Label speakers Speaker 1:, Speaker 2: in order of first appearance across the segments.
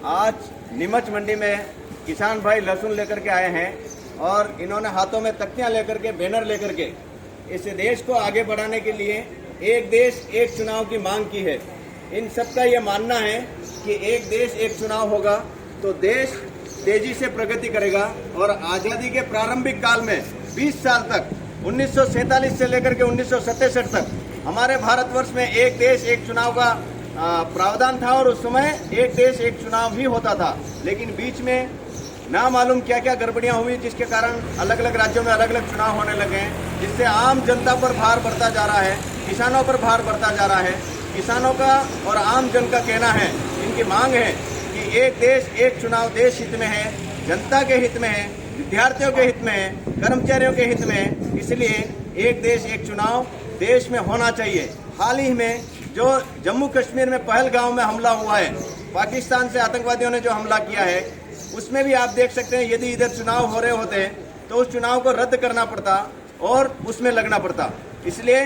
Speaker 1: आज नीमच मंडी में किसान भाई लहसुन लेकर के आए हैं और इन्होंने हाथों में तख्तियां लेकर के, बैनर लेकर के इस देश को आगे बढ़ाने के लिए एक देश एक चुनाव की मांग की है। इन सबका ये मानना है कि एक देश एक चुनाव होगा तो देश तेजी से प्रगति करेगा। और आज़ादी के प्रारंभिक काल में 20 साल तक 1947 से लेकर के 1967 तक हमारे भारतवर्ष में एक देश एक चुनाव का प्रावधान था और उस समय एक देश एक चुनाव ही होता था। लेकिन बीच में ना मालूम क्या क्या गड़बड़ियां हुई जिसके कारण अलग अलग राज्यों में अलग अलग चुनाव होने लगे हैं, जिससे आम जनता पर भार बढ़ता जा रहा है, किसानों पर भार बढ़ता जा रहा है। किसानों का और आम जन का कहना है, इनकी मांग है कि एक देश एक चुनाव देश हित में है, जनता के हित में है, विद्यार्थियों के हित में है, कर्मचारियों के हित में है। इसलिए एक देश एक चुनाव देश में होना चाहिए। हाल ही में जो जम्मू कश्मीर में पहलगाम में हमला हुआ है, पाकिस्तान से आतंकवादियों ने जो हमला किया है, उसमें भी आप देख सकते हैं यदि इधर चुनाव हो रहे होते तो उस चुनाव को रद्द करना पड़ता और उसमें लगना पड़ता। इसलिए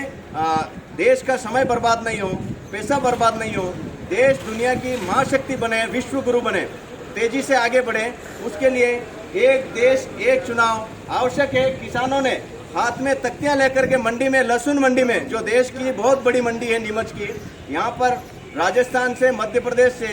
Speaker 1: देश का समय बर्बाद नहीं हो, पैसा बर्बाद नहीं हो, देश दुनिया की महाशक्ति बने, विश्व गुरु बने, तेजी से आगे बढ़े, उसके लिए एक देश एक चुनाव आवश्यक है। किसानों ने हाथ में तख्तियां लेकर के मंडी में, लहसुन मंडी में, जो देश की बहुत बड़ी मंडी है नीमच की, यहाँ पर राजस्थान से, मध्य प्रदेश से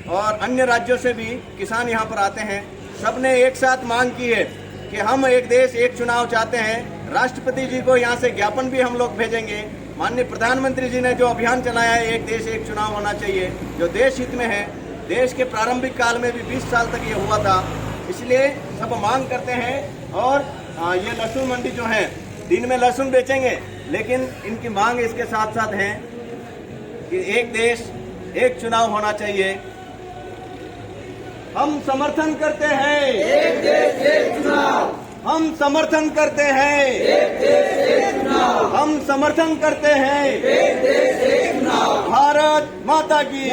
Speaker 1: और अन्य राज्यों से भी किसान यहाँ पर आते हैं। सबने एक साथ मांग की है कि हम एक देश एक चुनाव चाहते हैं। राष्ट्रपति जी को यहाँ से ज्ञापन भी हम लोग भेजेंगे। माननीय प्रधानमंत्री जी ने जो अभियान चलाया है एक देश एक चुनाव होना चाहिए, जो देश हित में है, देश के प्रारंभिक काल में भी 20 साल तक ये हुआ था। इसलिए सब मांग करते हैं। और ये लहसुन मंडी जो है दिन में लहसुन बेचेंगे, लेकिन इनकी मांग इसके साथ साथ है कि एक देश एक चुनाव होना चाहिए। हम समर्थन करते हैं
Speaker 2: एक देश एक चुनाव,
Speaker 1: हम समर्थन करते हैं
Speaker 2: एक देश एक चुनाव,
Speaker 1: हम समर्थन करते हैं
Speaker 2: एक देश एक चुनाव।
Speaker 1: भारत माता की,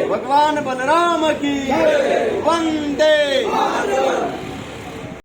Speaker 1: भगवान बलराम की, वंदे।